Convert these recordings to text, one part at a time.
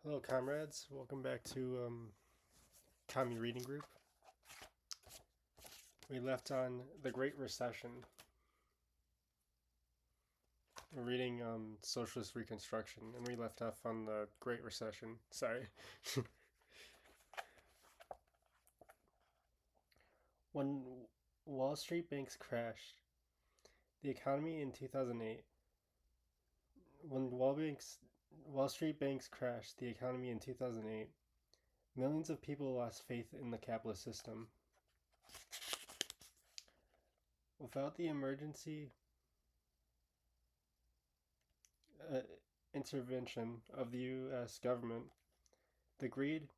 Hello, comrades. Welcome back to Commie Reading Group. We left on the Great Recession. We're reading Socialist Reconstruction, and we left off on the Great Recession. Sorry. When Wall Street banks crashed, the economy in 2008. When Wall Street banks crashed the economy in 2008, millions of people lost faith in the capitalist system. Without the emergency intervention of the U.S. government, the greed,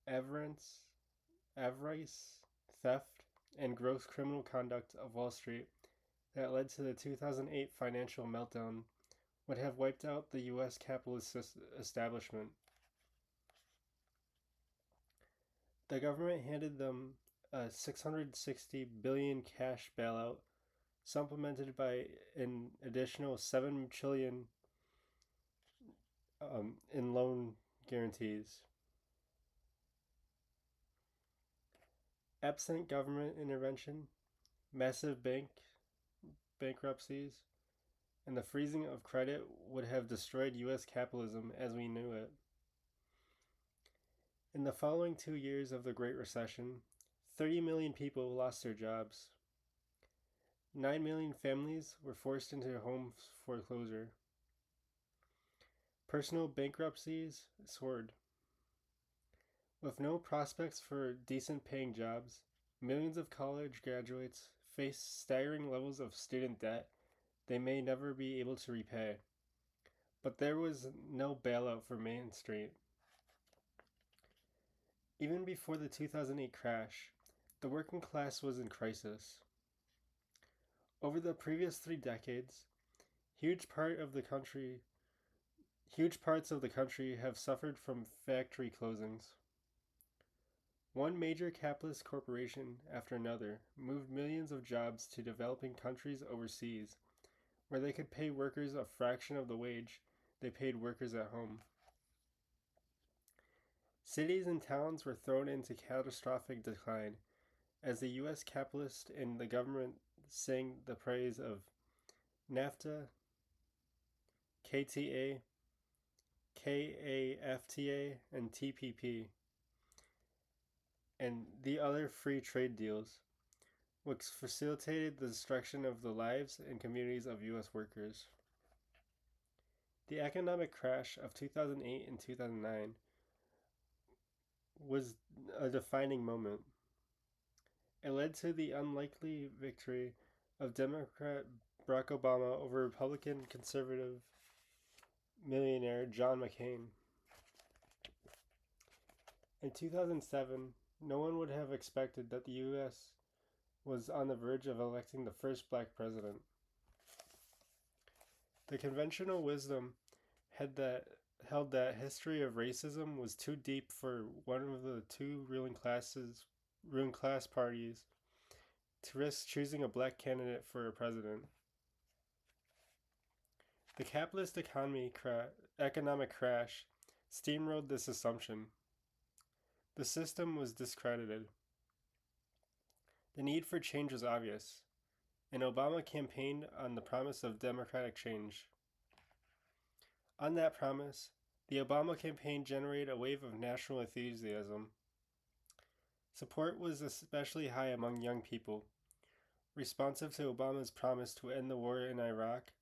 avarice, theft, and gross criminal conduct of Wall Street that led to the 2008 financial meltdown would have wiped out the U.S. capitalist establishment. The government handed them a $660 billion cash bailout, supplemented by an additional $7 trillion in loan guarantees. Absent government intervention, massive bankruptcies, and the freezing of credit would have destroyed U.S. capitalism as we knew it. In the following 2 years of the Great Recession, 30 million people lost their jobs. 9 million families were forced into home foreclosure. Personal bankruptcies soared. With no prospects for decent paying jobs, millions of college graduates face staggering levels of student debt they may never be able to repay. But there was no bailout for Main Street. Even before the 2008 crash, the working class was in crisis. Over the previous 3 decades, huge parts of the country have suffered from factory closings. One major capitalist corporation after another moved millions of jobs to developing countries overseas, where they could pay workers a fraction of the wage they paid workers at home. Cities and towns were thrown into catastrophic decline as the U.S. capitalists and the government sang the praise of NAFTA, KTA, KAFTA, and TPP, and the other free trade deals, which facilitated the destruction of the lives and communities of U.S. workers. The economic crash of 2008 and 2009 was a defining moment. It led to the unlikely victory of Democrat Barack Obama over Republican conservative millionaire John McCain. In 2007, no one would have expected that the U.S. was on the verge of electing the first black president. The conventional wisdom held that history of racism was too deep for one of the two ruling class parties to risk choosing a black candidate for a president. The capitalist economic crash steamrolled this assumption. The system was discredited. The need for change was obvious, and Obama campaigned on the promise of democratic change. On that promise, the Obama campaign generated a wave of national enthusiasm. Support was especially high among young people, responsive to Obama's promise to end the war in Iraq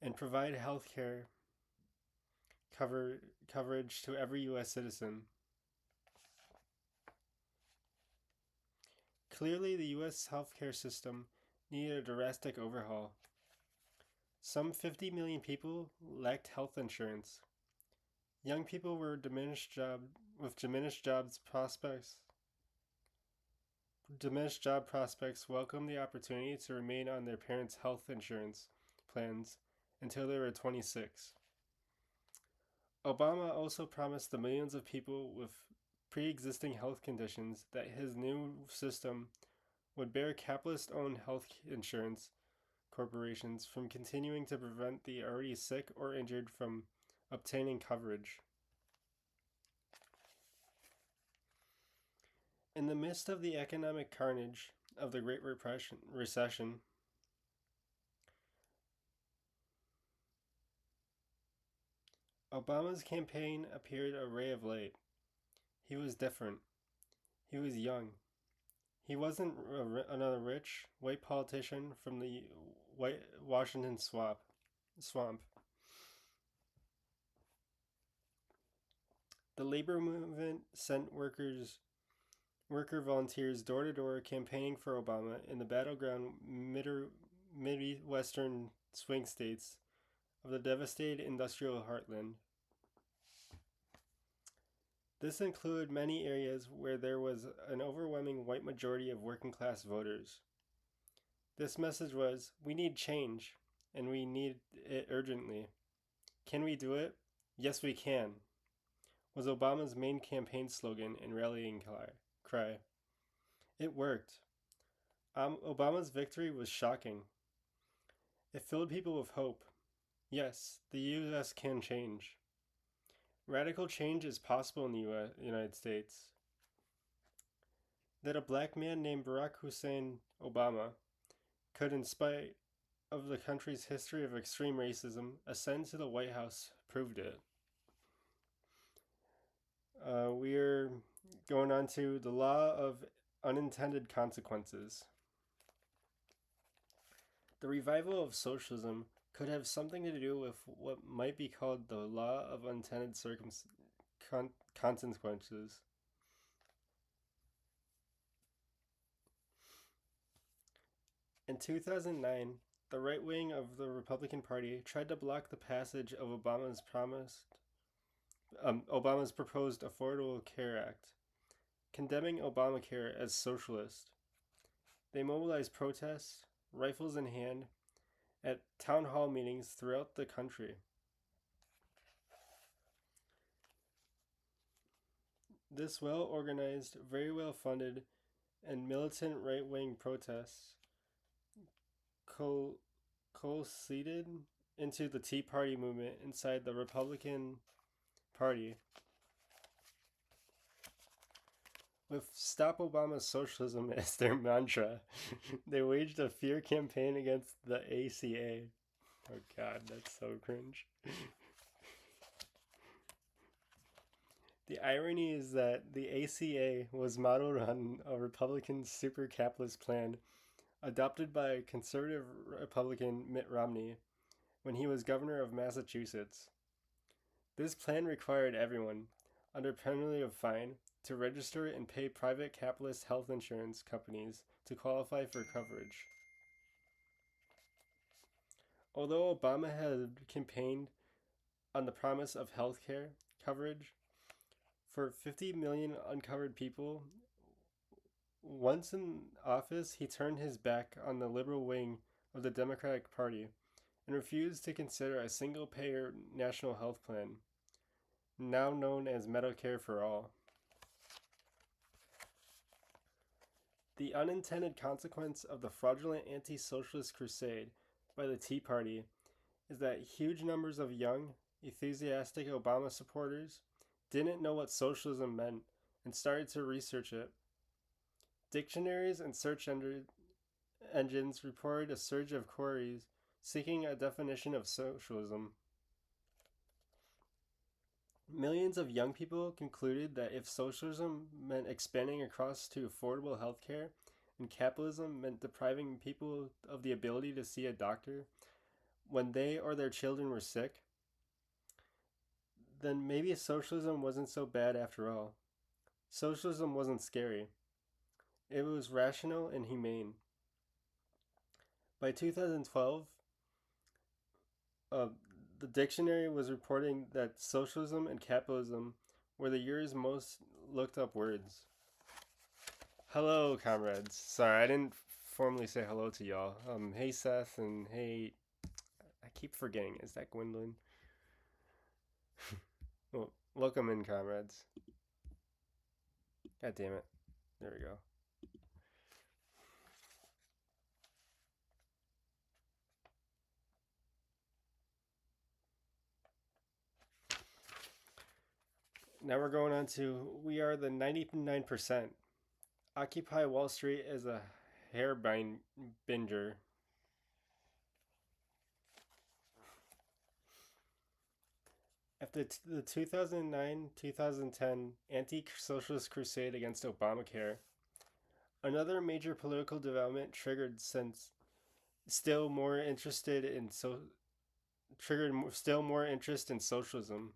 and provide health care coverage to every U.S. citizen. Clearly, the U.S. healthcare system needed a drastic overhaul. Some 50 million people lacked health insurance. Young people were diminished job prospects welcomed the opportunity to remain on their parents' health insurance plans until they were 26. Obama also promised the millions of people with pre-existing health conditions that his new system would bear capitalist-owned health insurance corporations from continuing to prevent the already sick or injured from obtaining coverage. In the midst of the economic carnage of the Recession, Obama's campaign appeared a ray of light. He was different. He was young. He wasn't another rich white politician from the white Washington swamp. The labor movement sent worker volunteers door to door campaigning for Obama in the battleground Midwestern swing states of the devastated industrial heartland. This included many areas where there was an overwhelming white majority of working class voters. This message was, we need change, and we need it urgently. Can we do it? Yes, we can, was Obama's main campaign slogan and rallying cry. It worked. Obama's victory was shocking. It filled people with hope. Yes, the U.S. can change. Radical change is possible in the United States. That a black man named Barack Hussein Obama could, in spite of the country's history of extreme racism, ascend to the White House proved it. We're going on to the law of unintended consequences. The revival of socialism could have something to do with what might be called the law of unintended consequences. In 2009, the right wing of the Republican Party tried to block the passage of Obama's proposed Affordable Care Act, condemning Obamacare as socialist. They mobilized protests, rifles in hand, at town hall meetings throughout the country. This well organized, very well funded, and militant right wing protests coalesced into the Tea Party movement inside the Republican Party. With Stop Obama's Socialism as their mantra, they waged a fear campaign against the ACA. Oh god, that's so cringe. The irony is that the ACA was modeled on a Republican super capitalist plan adopted by conservative Republican Mitt Romney when he was governor of Massachusetts. This plan required everyone, under penalty of fine, to register and pay private capitalist health insurance companies to qualify for coverage. Although Obama had campaigned on the promise of health care coverage for 50 million uncovered people, once in office, he turned his back on the liberal wing of the Democratic Party and refused to consider a single-payer national health plan, now known as Medicare for All. The unintended consequence of the fraudulent anti-socialist crusade by the Tea Party is that huge numbers of young, enthusiastic Obama supporters didn't know what socialism meant and started to research it. Dictionaries and search engines reported a surge of queries seeking a definition of socialism. Millions of young people concluded that if socialism meant expanding across to affordable healthcare and capitalism meant depriving people of the ability to see a doctor when they or their children were sick, then maybe socialism wasn't so bad after all. Socialism wasn't scary. It was rational and humane. By 2012, the dictionary was reporting that socialism and capitalism were the year's most looked up words. Hello, comrades. Sorry, I didn't formally say hello to y'all. Hey, Seth, and hey, I keep forgetting. Is that Gwendolyn? Well, welcome in, comrades. God damn it. There we go. Now we're going on to we are the 99%. Occupy Wall Street is a binger. After the 2009-2010 anti-socialist crusade against Obamacare, another major political development still more interested in so triggered still more interest in socialism,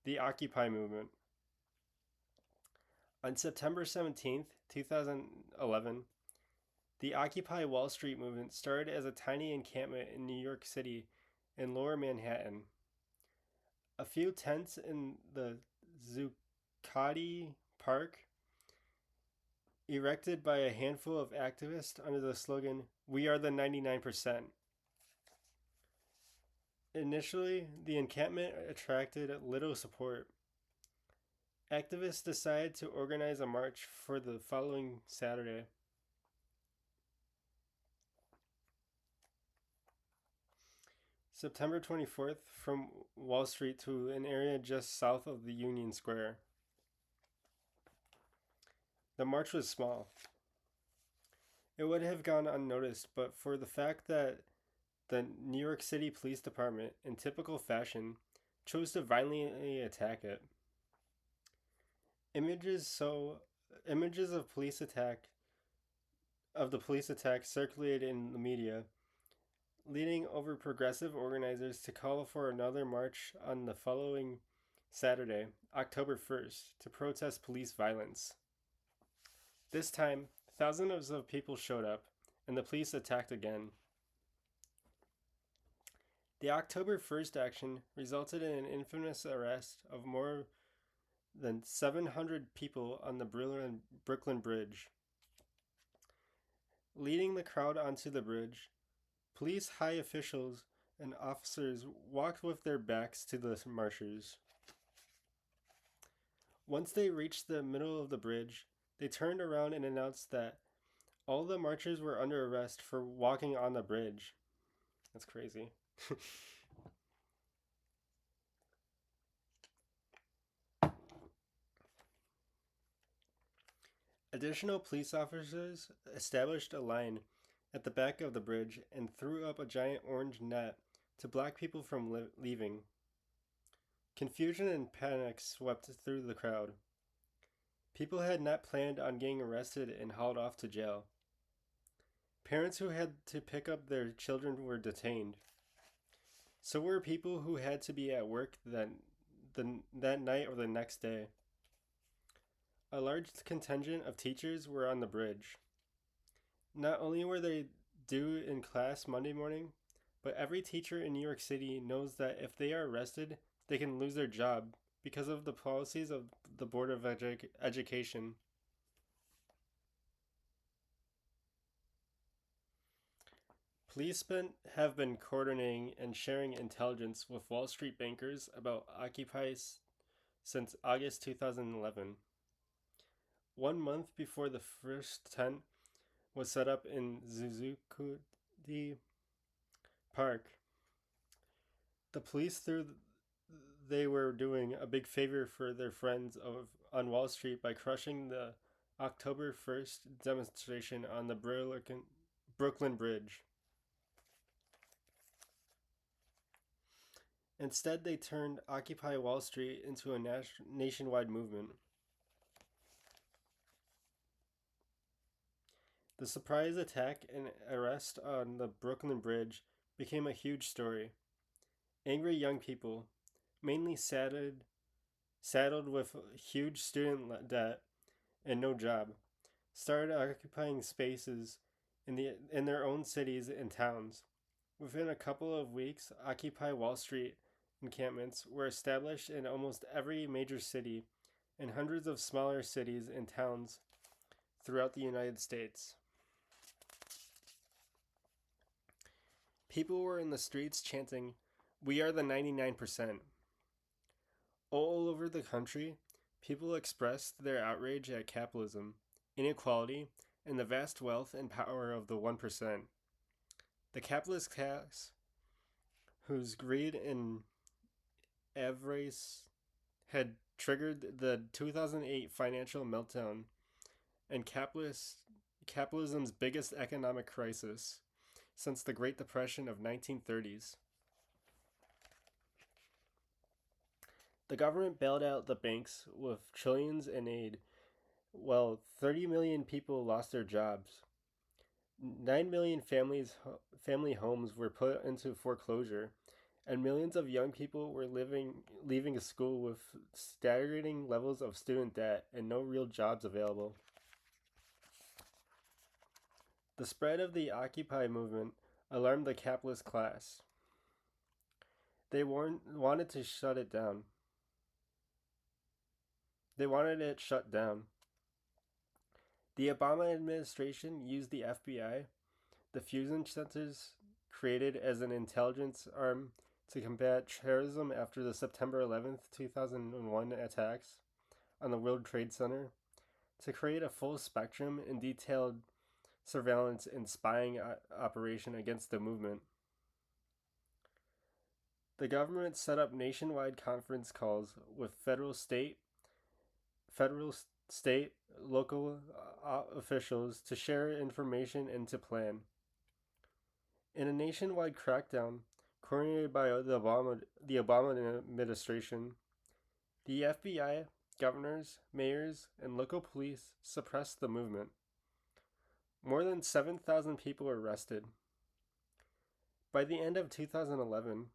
the Occupy movement. On September 17th, 2011, the Occupy Wall Street movement started as a tiny encampment in New York City in lower Manhattan. A few tents in the Zuccotti Park, erected by a handful of activists under the slogan, "We are the 99%." Initially, the encampment attracted little support. Activists decided to organize a march for the following Saturday. September 24th, from Wall Street to an area just south of the Union Square. The march was small. It would have gone unnoticed but for the fact that the New York City Police Department, in typical fashion, chose to violently attack it. Images of the police attack circulated in the media, leading over progressive organizers to call for another march on the following Saturday, October 1st, to protest police violence. This time, thousands of people showed up, and the police attacked again. The October 1st action resulted in an infamous arrest of more than 700 people on the Brooklyn Bridge. Leading the crowd onto the bridge, police high officials and officers walked with their backs to the marchers. Once they reached the middle of the bridge, they turned around and announced that all the marchers were under arrest for walking on the bridge. That's crazy. Additional police officers established a line at the back of the bridge and threw up a giant orange net to block people from leaving. Confusion and panic swept through the crowd. People had not planned on getting arrested and hauled off to jail. Parents who had to pick up their children were detained. So were people who had to be at work that night or the next day. A large contingent of teachers were on the bridge. Not only were they due in class Monday morning, but every teacher in New York City knows that if they are arrested, they can lose their job because of the policies of the Board of Education. Police have been coordinating and sharing intelligence with Wall Street bankers about Occupy since August 2011. 1 month before the first tent was set up in Zuccotti Park, the police they were doing a big favor for their friends on Wall Street by crushing the October 1st demonstration on the Brooklyn Bridge. Instead, they turned Occupy Wall Street into a nationwide movement. The surprise attack and arrest on the Brooklyn Bridge became a huge story. Angry young people, mainly saddled with huge student debt and no job, started occupying spaces in their own cities and towns. Within a couple of weeks, Occupy Wall Street encampments were established in almost every major city and hundreds of smaller cities and towns throughout the United States. People were in the streets chanting, "We are the 99%." All over the country, people expressed their outrage at capitalism, inequality, and the vast wealth and power of the 1%. The capitalist class, whose greed and avarice had triggered the 2008 financial meltdown and capitalism's biggest economic crisis since the Great Depression of 1930s. The government bailed out the banks with trillions in aid, while 30 million people lost their jobs. 9 million family homes were put into foreclosure, and millions of young people were leaving school with staggering levels of student debt and no real jobs available. The spread of the Occupy movement alarmed the capitalist class. They wanted to shut it down. They wanted it shut down. The Obama administration used the FBI, the fusion centers created as an intelligence arm to combat terrorism after the September 11th, 2001 attacks on the World Trade Center, to create a full spectrum and detailed surveillance and spying operation against the movement. The government set up nationwide conference calls with federal, state, local officials to share information and to plan. In a nationwide crackdown coordinated by the Obama administration, the FBI, governors, mayors, and local police suppressed the movement. More than 7,000 people were arrested. By the end of 2011,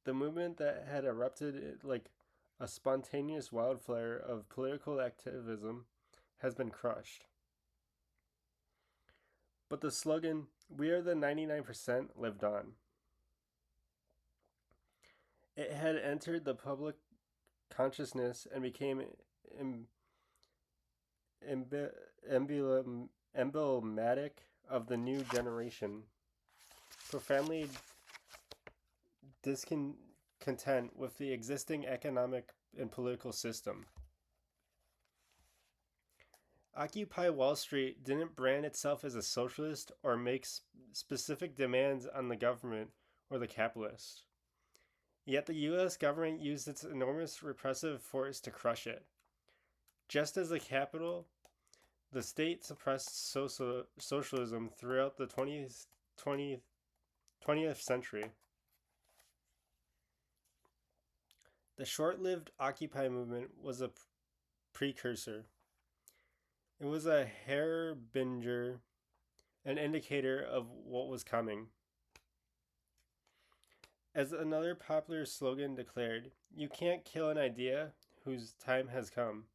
the movement that had erupted like a spontaneous wildfire of political activism has been crushed. But the slogan, "We are the 99%," lived on. It had entered the public consciousness and became emblematic of the new generation, profoundly discontent with the existing economic and political system. Occupy Wall Street didn't brand itself as a socialist or make specific demands on the government or the capitalists. Yet the US government used its enormous repressive force to crush it. Just as the capital, the state suppressed socialism throughout the 20th century. The short-lived Occupy movement was a precursor. It was a harbinger, an indicator of what was coming. As another popular slogan declared, "You can't kill an idea whose time has come."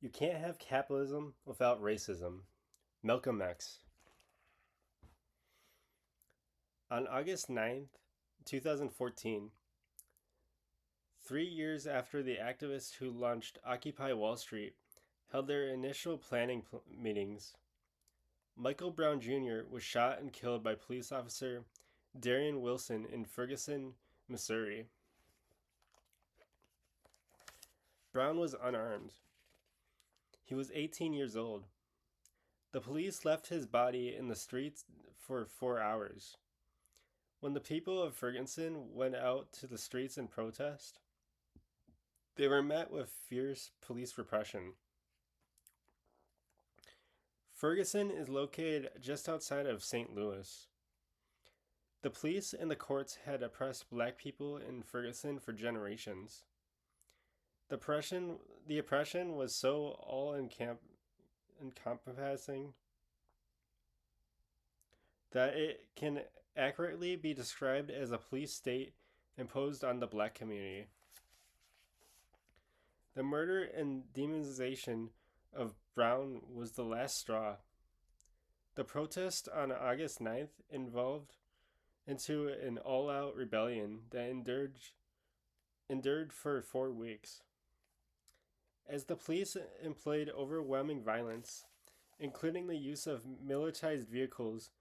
You can't have capitalism without racism. Malcolm X. On August 9th, 2014, 3 years after the activists who launched Occupy Wall Street held their initial planning meetings, Michael Brown Jr. was shot and killed by police officer Darian Wilson in Ferguson, Missouri. Brown was unarmed. He was 18 years old. The police left his body in the streets for 4 hours. When the people of Ferguson went out to the streets in protest, they were met with fierce police repression. Ferguson is located just outside of St. Louis. The police and the courts had oppressed black people in Ferguson for generations. The oppression was so all-encompassing that it can accurately be described as a police state imposed on the black community. The murder and demonization of Brown was the last straw. The protest on August 9th evolved into an all-out rebellion that endured for 4 weeks. As the police employed overwhelming violence, including the use of militarized vehicles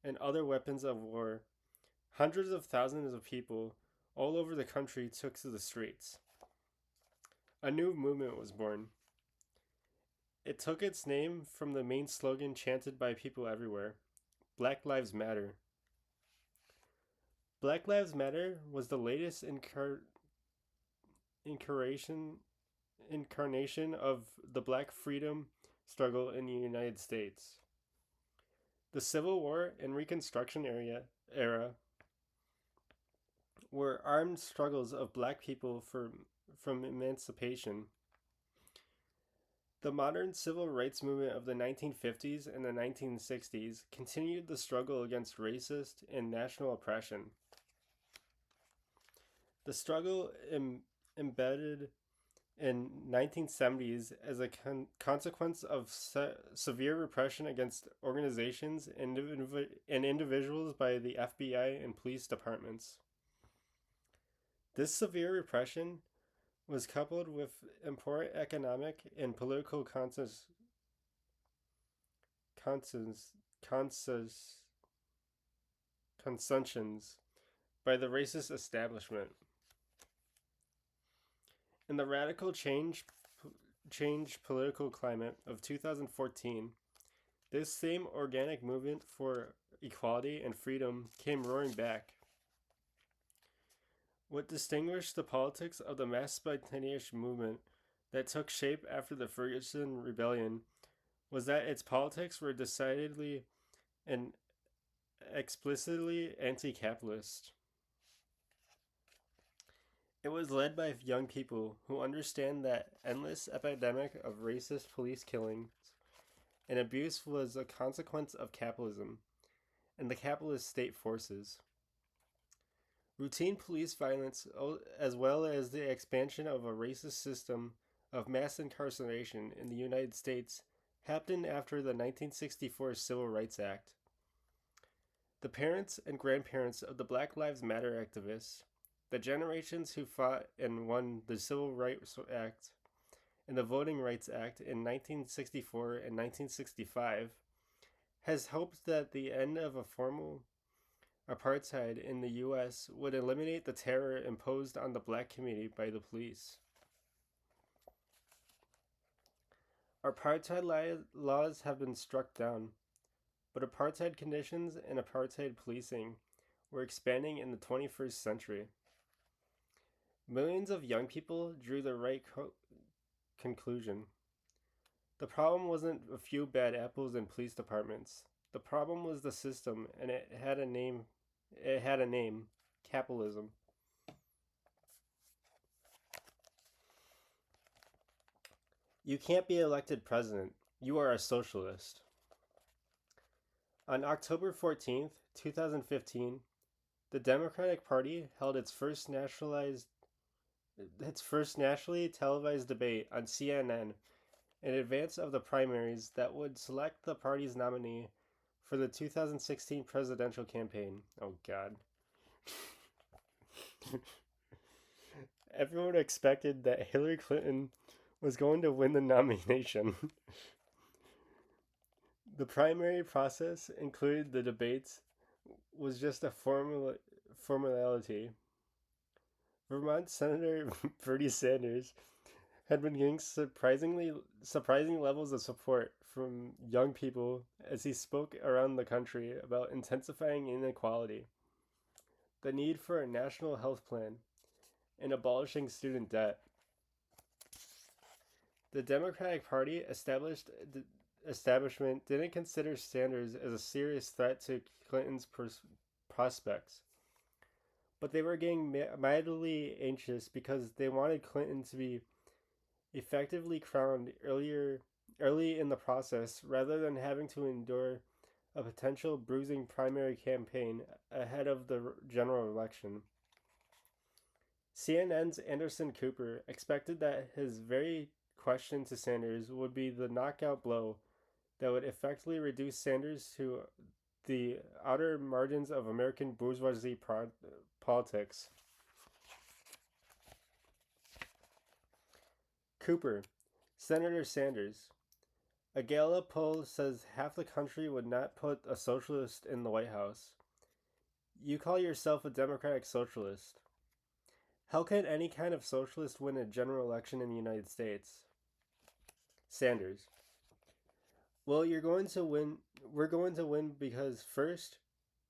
and other weapons of war, hundreds of thousands of people all over the country took to the streets. A new movement was born. It took its name from the main slogan chanted by people everywhere: Black Lives Matter. Black Lives Matter was the latest incarnation incarnation of the black freedom struggle in the United States. The Civil War and Reconstruction era were armed struggles of black people from emancipation. The modern civil rights movement of the 1950s and the 1960s continued the struggle against racist and national oppression. The struggle embedded in 1970s as a consequence of severe repression against organizations and individuals by the FBI and police departments. This severe repression was coupled with important economic and political concessions by the racist establishment. In the radical change political climate of 2014, this same organic movement for equality and freedom came roaring back. What distinguished the politics of the mass spontaneous movement that took shape after the Ferguson Rebellion was that its politics were decidedly and explicitly anti-capitalist. It was led by young people who understand that endless epidemic of racist police killings and abuse was a consequence of capitalism and the capitalist state forces. Routine police violence, as well as the expansion of a racist system of mass incarceration in the United States, happened after the 1964 Civil Rights Act. The parents and grandparents of the Black Lives Matter activists, the generations who fought and won the Civil Rights Act and the Voting Rights Act in 1964 and 1965, has hoped that the end of a formal apartheid in the U.S. would eliminate the terror imposed on the black community by the police. Apartheid laws have been struck down, but apartheid conditions and apartheid policing were expanding in the 21st century. Millions of young people drew the right conclusion. The problem wasn't a few bad apples in police departments. The problem was the system, and it had a name. Capitalism. You can't be elected president. You are a socialist. On October 14th, 2015, the Democratic Party held its first nationally televised debate on CNN in advance of the primaries that would select the party's nominee for the 2016 presidential campaign. Oh, God. Everyone expected that Hillary Clinton was going to win the nomination. The primary process included the debates was just a formality. Vermont Senator Bernie Sanders had been getting surprising levels of support from young people as he spoke around the country about intensifying inequality, the need for a national health plan, and abolishing student debt. The Democratic Party establishment didn't consider Sanders as a serious threat to Clinton's prospects, but they were getting mightily anxious because they wanted Clinton to be effectively crowned early in the process rather than having to endure a potential bruising primary campaign ahead of the general election. CNN's Anderson Cooper expected that his very question to Sanders would be the knockout blow that would effectively reduce Sanders to the outer margins of American bourgeoisie politics. Cooper, Senator Sanders. A Gallup poll says half the country would not put a socialist in the White House. You call yourself a democratic socialist. How can any kind of socialist win a general election in the United States? Sanders. Well, you're going to win. We're going to win because first,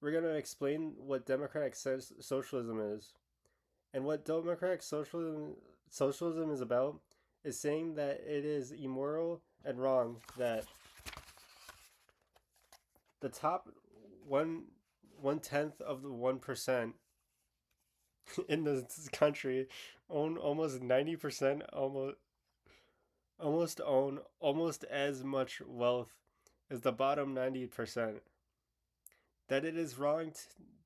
we're going to explain what democratic socialism is. And what democratic socialism is about is saying that it is immoral and wrong that the top one one tenth of the 1% in this country own almost 90%, almost own almost as much wealth as the bottom 90%. That it is wrong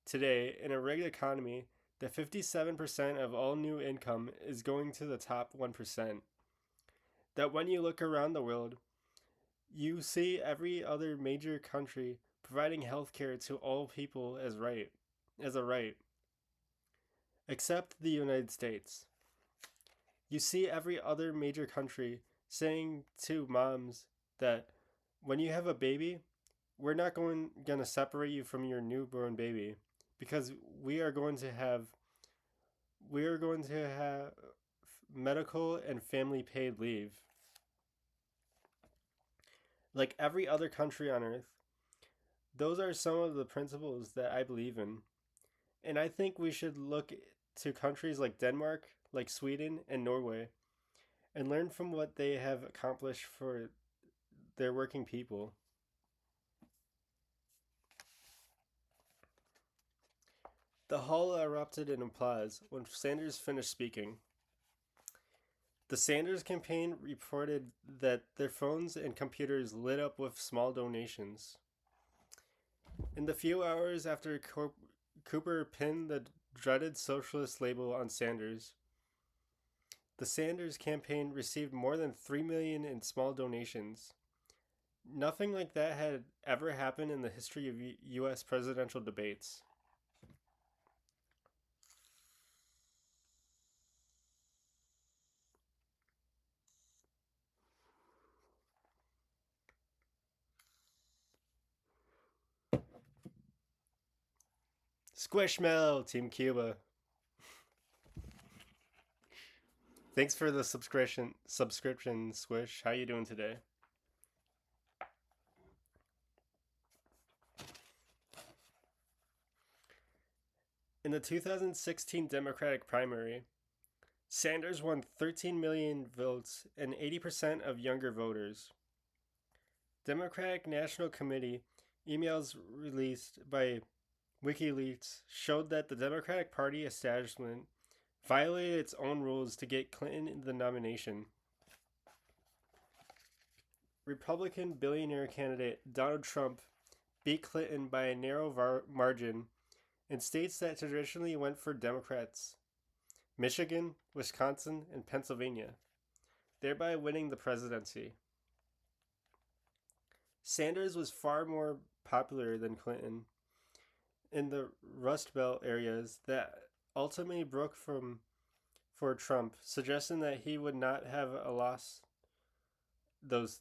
today in a rigged economy that 57% of all new income is going to the top 1%. That when you look around the world, you see every other major country providing healthcare to all people as a right, except the United States. You see every other major country saying to moms that when you have a baby, we're not gonna separate you from your newborn baby because we are going to have medical and family paid leave like every other country on earth. Those are some of the principles that I believe in. And I think we should look to countries like Denmark, like Sweden, and Norway and learn from what they have accomplished for their working people. The hall erupted in applause when Sanders finished speaking. The Sanders campaign reported that their phones and computers lit up with small donations. In the few hours after Cooper pinned the dreaded socialist label on Sanders, the Sanders campaign received more than 3 million in small donations. Nothing like that had ever happened in the history of US presidential debates. Squishmallow, Team Cuba. Thanks for the subscription, Squish. How you doing today? In the 2016 Democratic primary, Sanders won 13 million votes and 80% of younger voters. Democratic National Committee emails released by WikiLeaks showed that the Democratic Party establishment violated its own rules to get Clinton in the nomination. Republican billionaire candidate Donald Trump beat Clinton by a narrow margin in states that traditionally went for Democrats: Michigan, Wisconsin, and Pennsylvania, thereby winning the presidency. Sanders was far more popular than Clinton in the Rust Belt areas that ultimately broke for Trump, suggesting that he would not have lost those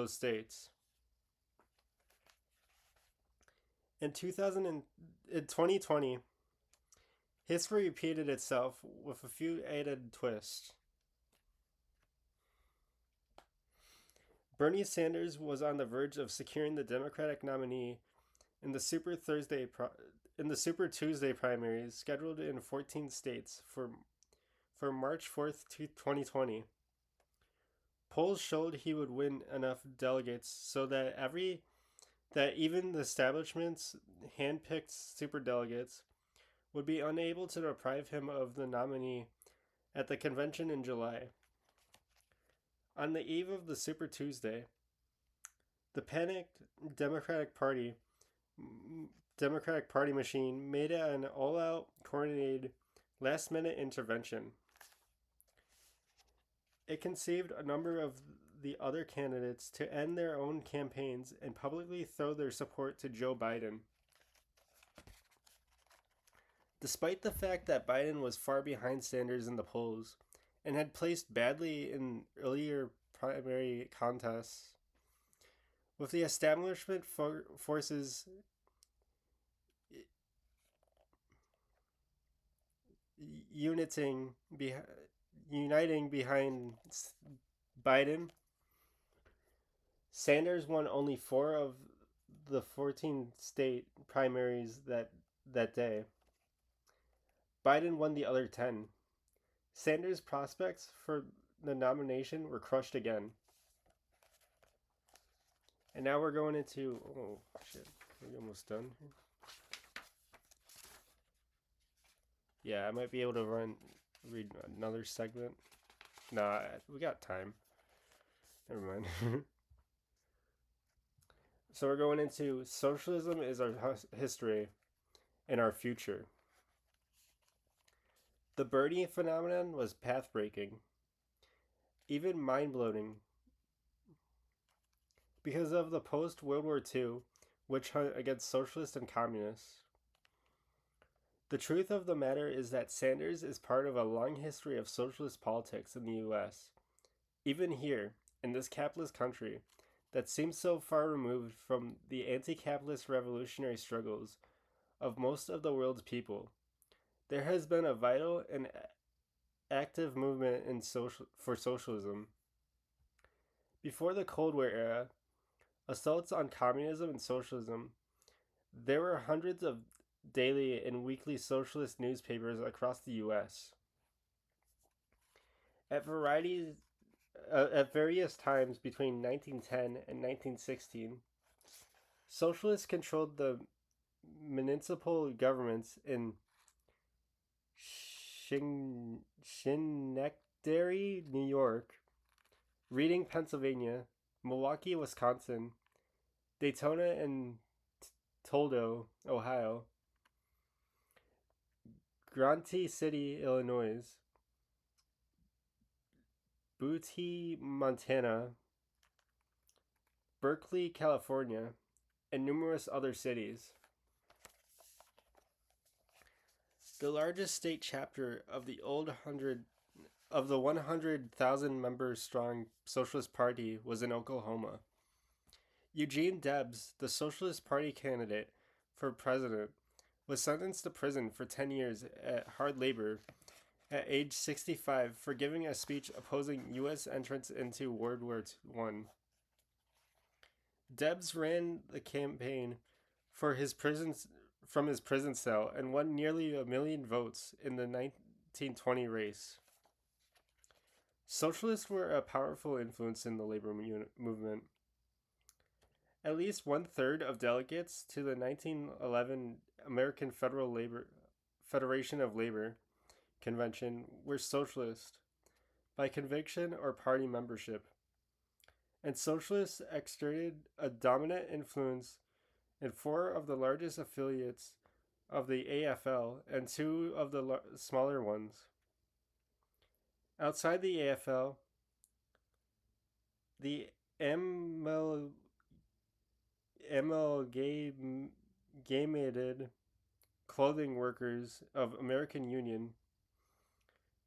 states. In 2020, history repeated itself with a few added twists. Bernie Sanders was on the verge of securing the Democratic nominee in the Super Tuesday primaries scheduled in 14 states for March 4th, 2020. Polls showed he would win enough delegates so that even the establishment's hand-picked superdelegates would be unable to deprive him of the nominee at the convention in July. On the eve of the Super Tuesday, the panicked Democratic Party machine made an all-out, coordinated, last-minute intervention. It conceived a number of the other candidates to end their own campaigns and publicly throw their support to Joe Biden. Despite the fact that Biden was far behind Sanders in the polls and had placed badly in earlier primary contests, with the establishment forces uniting behind Biden, Sanders won only 4 of the 14 state primaries that day. Biden won the other 10. Sanders' prospects for the nomination were crushed again. And now we're going into... Oh, shit. Are we almost done here? Yeah, I might be able to read another segment. Nah, we got time. Never mind. So we're going into socialism is our history and our future. The Bernie phenomenon was path-breaking, even mind-blowing, because of the post-World War II witch hunt against socialists and communists. The truth of the matter is that Sanders is part of a long history of socialist politics in the US. Even here, in this capitalist country, that seems so far removed from the anti-capitalist revolutionary struggles of most of the world's people, there has been a vital and active movement for socialism. Before the Cold War era, assaults on communism and socialism, there were hundreds of daily and weekly socialist newspapers across the U.S. At various times between 1910 and 1916, socialists controlled the municipal governments in Schenectady, New York, Reading, Pennsylvania, Milwaukee, Wisconsin, Daytona and Toledo, Ohio, Granite City, Illinois, Butte, Montana, Berkeley, California, and numerous other cities. The largest state chapter of the 100,000 member strong Socialist Party was in Oklahoma. Eugene Debs, the Socialist Party candidate for president, was sentenced to prison for 10 years at hard labor at age 65 for giving a speech opposing U.S. entrance into World War I. Debs ran the campaign from his prison cell and won nearly 1 million votes in the 1920 race. Socialists were a powerful influence in the labor movement. At least 1/3 of delegates to the 1911 American Federation of Labor Convention were socialist by conviction or party membership, and socialists exerted a dominant influence in 4 of the largest affiliates of the AFL and 2 of the smaller ones. Outside the AFL, the Amalgamated Clothing Workers of American Union,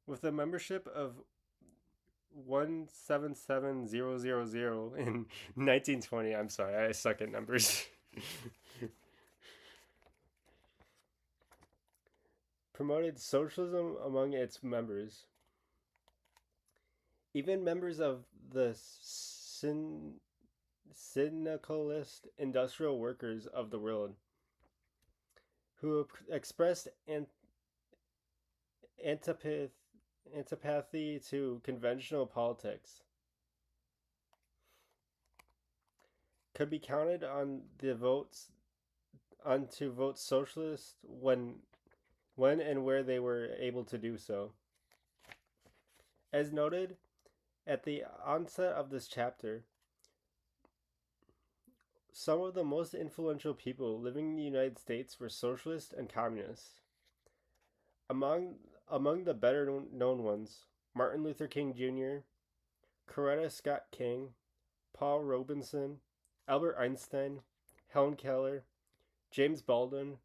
with a membership of 177,000 in 1920. I'm sorry, I suck at numbers. Promoted socialism among its members. Even members of the syndicalist industrial workers of the world, who expressed antipathy to conventional politics, could be counted on to vote socialist when and where they were able to do so. As noted at the onset of this chapter, some of the most influential people living in the United States were socialists and communists. Among the better known ones, Martin Luther King Jr., Coretta Scott King, Paul Robeson, Albert Einstein, Helen Keller, James Baldwin,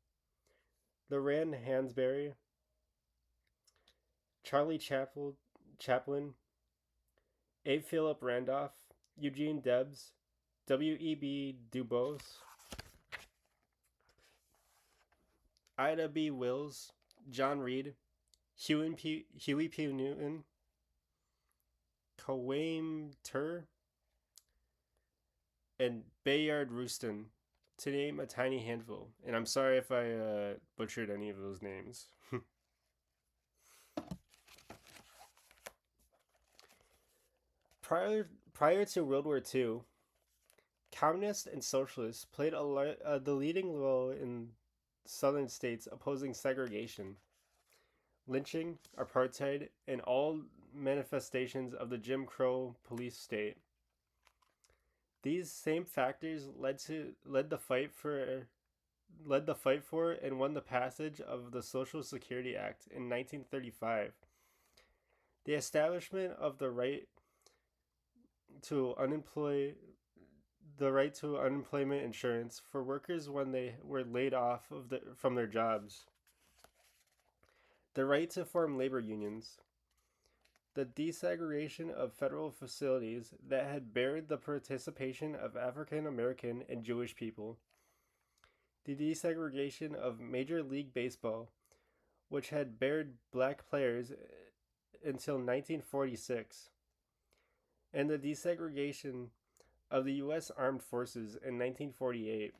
Lorraine Hansberry, Charlie Chaplin, A. Philip Randolph, Eugene Debs, W.E.B. Du Bois, Ida B. Wills, John Reed, Huey P. Newton, Kawame Tur, and Bayard Rustin, to name a tiny handful. And I'm sorry if I butchered any of those names. Prior to World War II, communists and socialists played the leading role in southern states opposing segregation, lynching, apartheid, and all manifestations of the Jim Crow police state. These same factors led the fight for and won the passage of the Social Security Act in 1935. The establishment of to unemploy the right to unemployment insurance for workers when they were laid off from their jobs, the right to form labor unions, the desegregation of federal facilities that had barred the participation of African American and Jewish people, the desegregation of Major League Baseball, which had barred black players until 1946, and the desegregation of the U.S. Armed Forces in 1948.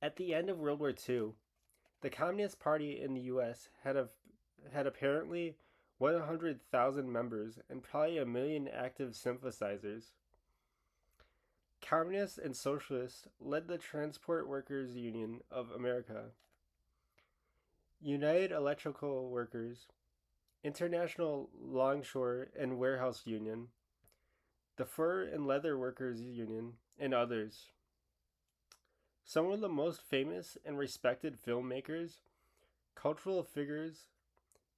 At the end of World War II, the Communist Party in the U.S. had apparently 100,000 members and probably a million active sympathizers. Communists and Socialists led the Transport Workers Union of America, United Electrical Workers, International Longshore and Warehouse Union, the Fur and Leather Workers Union, and others. Some of the most famous and respected filmmakers, cultural figures,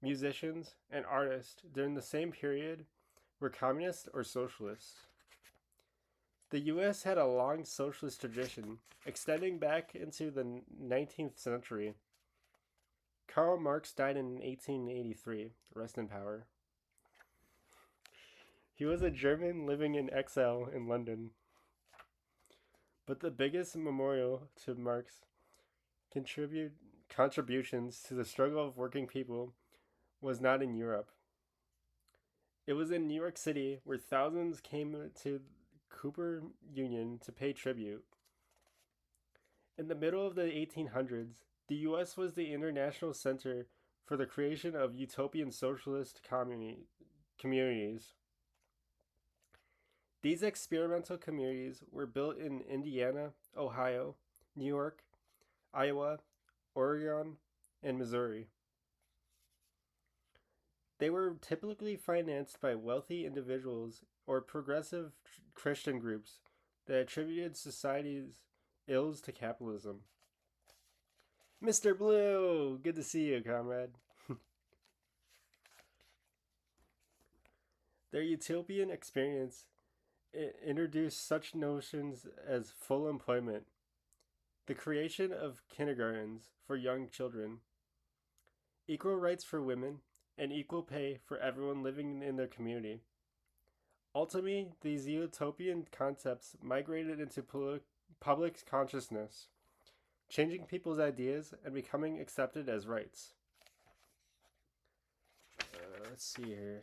musicians, and artists during the same period were communists or socialists. The U.S. had a long socialist tradition extending back into the 19th century. Karl Marx died in 1883. Rest in power. He was a German living in exile in London. But the biggest memorial to Marx contributions to the struggle of working people was not in Europe. It was in New York City, where thousands came to Cooper Union to pay tribute. In the middle of the 1800s, the U.S. was the international center for the creation of utopian socialist communities. These experimental communities were built in Indiana, Ohio, New York, Iowa, Oregon, and Missouri. They were typically financed by wealthy individuals or progressive Christian groups that attributed society's ills to capitalism. Mr. Blue! Good to see you, comrade. Their utopian experience introduced such notions as full employment, the creation of kindergartens for young children, equal rights for women, and equal pay for everyone living in their community. Ultimately, these utopian concepts migrated into public consciousness, changing people's ideas and becoming accepted as rights. Let's see here.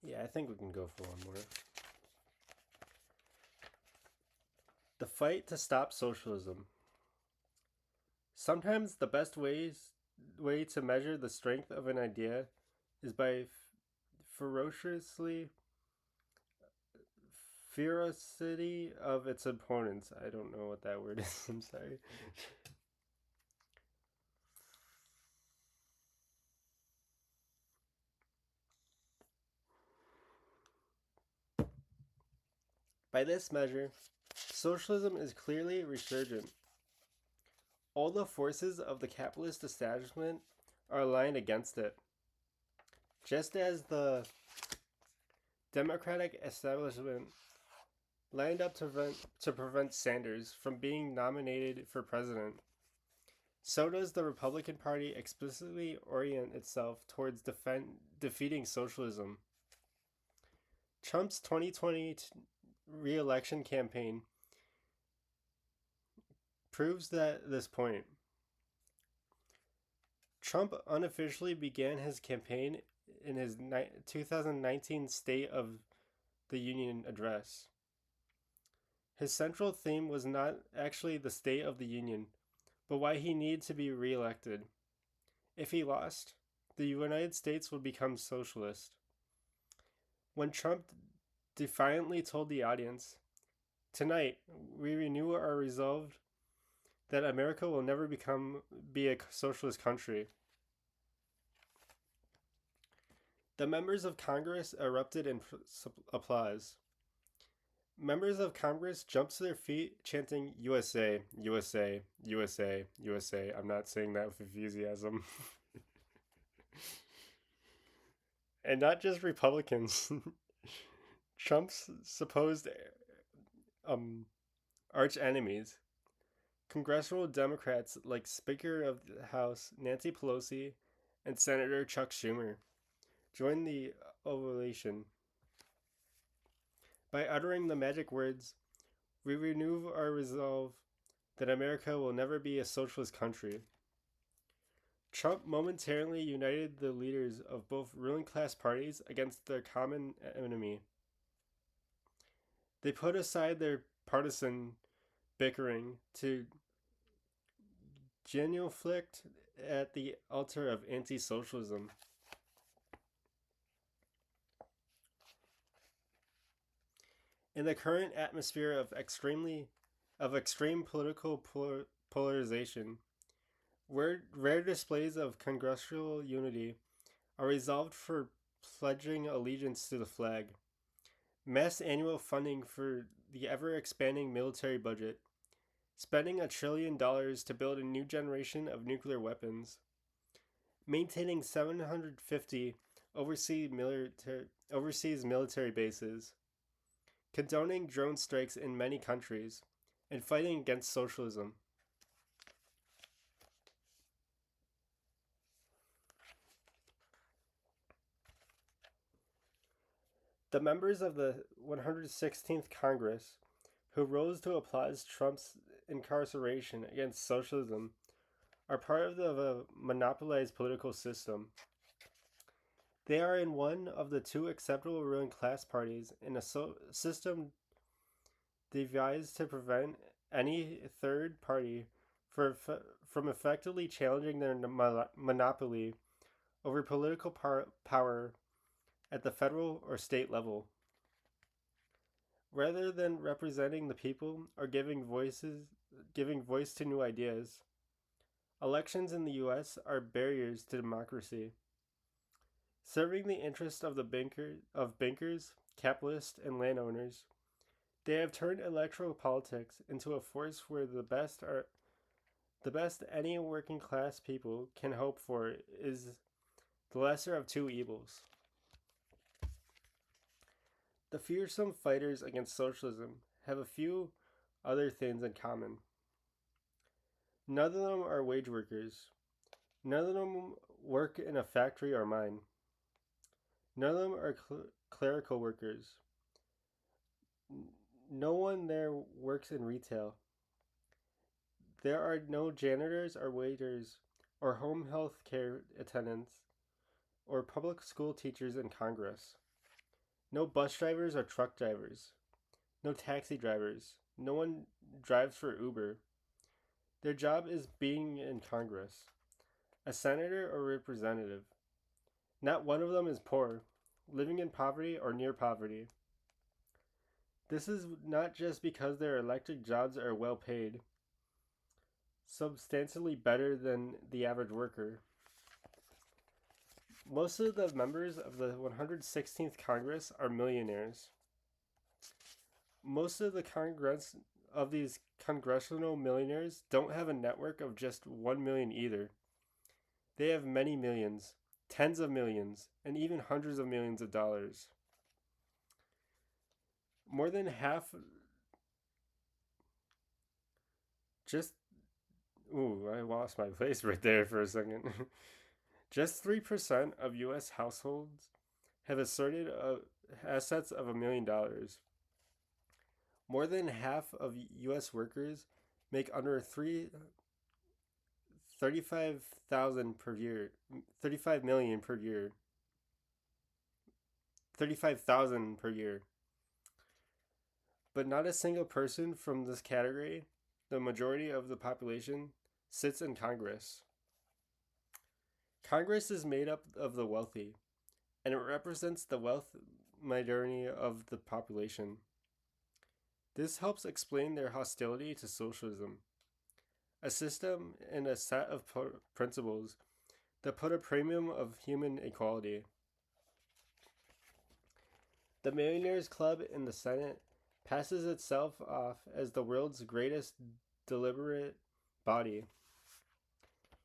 Yeah, I think we can go for one more. The fight to stop socialism. Sometimes the best way to measure the strength of an idea is by ferocity of its opponents. I don't know what that word is. I'm sorry. By this measure, socialism is clearly resurgent. All the forces of the capitalist establishment are aligned against it. Just as the Democratic establishment lined up to prevent Sanders from being nominated for president, so does the Republican Party explicitly orient itself towards defeating socialism. Trump's 2020 re-election campaign proves this point. Trump unofficially began his campaign in his 2019 State of the Union address. His central theme was not actually the State of the Union, but why he needed to be reelected. If he lost, the United States would become socialist. When Trump defiantly told the audience, "Tonight, we renew our resolve that America will never be a socialist country," the members of Congress erupted in applause. Members of Congress jumped to their feet, chanting "USA, USA, USA, USA." I'm not saying that with enthusiasm. And not just Republicans. Trump's supposed um, arch enemies, congressional Democrats like Speaker of the House Nancy Pelosi and Senator Chuck Schumer, joined the ovation. By uttering the magic words, "We renew our resolve that America will never be a socialist country," Trump momentarily united the leaders of both ruling class parties against their common enemy. They put aside their partisan bickering to genuflect at the altar of anti socialism. In the current atmosphere of extreme political polarization, rare displays of congressional unity are resolved for pledging allegiance to the flag, mass annual funding for the ever expanding military budget, spending $1 trillion to build a new generation of nuclear weapons, maintaining 750 overseas military bases, condoning drone strikes in many countries, and fighting against socialism. The members of the 116th Congress, who rose to applaud Trump's incarceration against socialism, are part of the monopolized political system. They are in one of the two acceptable ruling class parties in a system devised to prevent any third party from effectively challenging their monopoly over political power at the federal or state level. Rather than representing the people or giving voice to new ideas, elections in the US are barriers to democracy. Serving the interest of bankers, capitalists, and landowners, they have turned electoral politics into a force where the best any working class people can hope for is the lesser of two evils. The fearsome fighters against socialism have a few other things in common. None of them are wage workers. None of them work in a factory or mine. None of them are clerical workers. No one there works in retail. There are no janitors or waiters or home health care attendants or public school teachers in Congress. No bus drivers or truck drivers. No taxi drivers. No one drives for Uber. Their job is being in Congress, a senator or representative. Not one of them is poor, living in poverty or near poverty. This is not just because their elected jobs are well paid, substantially better than the average worker. Most of the members of the 116th Congress are millionaires. Most of these congressional millionaires don't have a network of just 1 million either. They have many millions, tens of millions, and even hundreds of millions of dollars. More than half just I lost my place right there for a second. Just 3% of US households have asserted assets of $1 million. More than half of US workers make under 35,000 per year, 35 million per year. 35,000 per year. But not a single person from this category, the majority of the population, sits in Congress. Congress is made up of the wealthy, and it represents the wealth majority of the population. This helps explain their hostility to socialism, a system and a set of principles that put a premium of human equality. The Millionaires Club in the Senate passes itself off as the world's greatest deliberate body.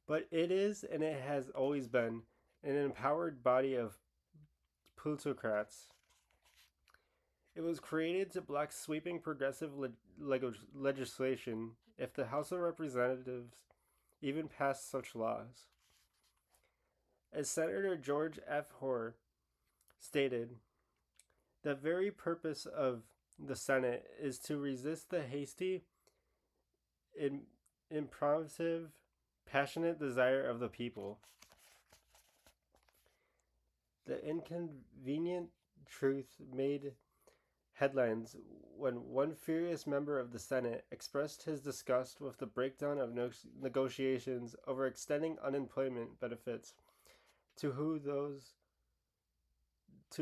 But it is, and it has always been, an empowered body of plutocrats. It was created to block sweeping progressive legislation if the House of Representatives even passed such laws. As Senator George F. Hoare stated, the very purpose of the Senate is to resist the hasty, impromptu, passionate desire of the people. The inconvenient truth made headlines when one furious member of the Senate expressed his disgust with the breakdown of negotiations over extending unemployment benefits to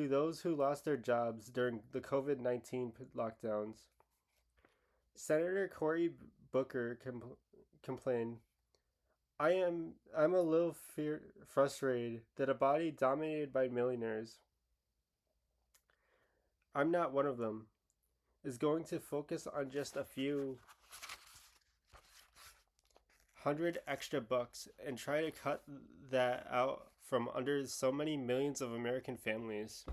those who lost their jobs during the COVID-19 lockdowns. Senator Cory Booker complained, I'm a little frustrated that a body dominated by millionaires, I'm not one of them, is going to focus on just a few $100 extra and try to cut that out from under so many millions of American families.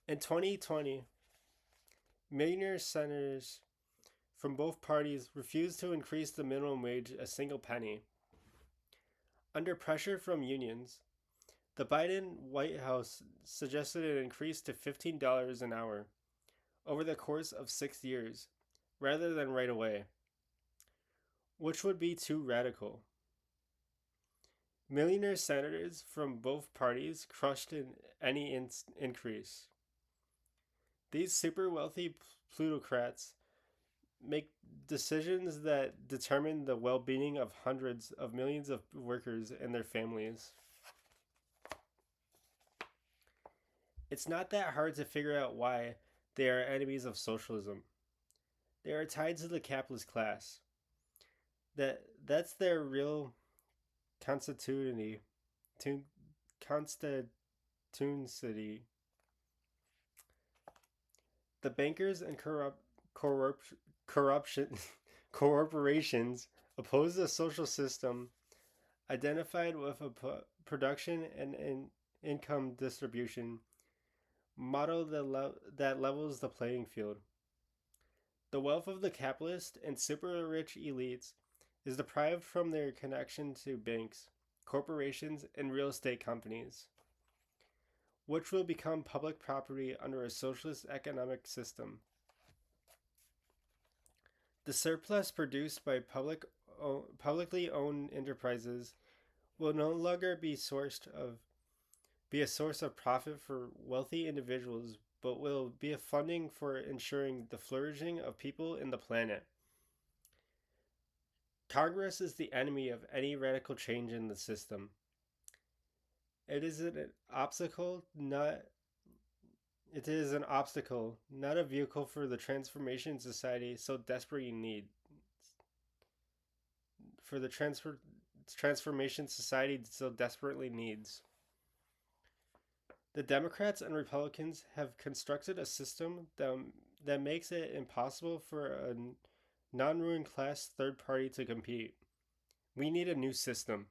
In 2020, millionaire senators from both parties refused to increase the minimum wage a single penny. Under pressure from unions, the Biden White House suggested an increase to $15 an hour over the course of 6 years, rather than right away, which would be too radical. Millionaire senators from both parties crushed any increase. These super wealthy plutocrats make decisions that determine the well-being of hundreds of millions of workers and their families. It's not that hard to figure out why they are enemies of socialism. They are tied to the capitalist class. That's their real constituency. The bankers and corporations oppose the social system identified with a production and income distribution model that levels the playing field. The wealth of the capitalist and super rich elites is deprived from their connection to banks, corporations, and real estate companies, which will become public property under a socialist economic system. The surplus produced by publicly owned enterprises will no longer be a source of profit for wealthy individuals, but will be a funding for ensuring the flourishing of people in the planet. Congress is the enemy of any radical change in the system. It is an obstacle, not a vehicle for the transformation society so desperately needs. Transformation society so desperately needs. The Democrats and Republicans have constructed a system that makes it impossible for a non-ruling class third party to compete. We need a new system.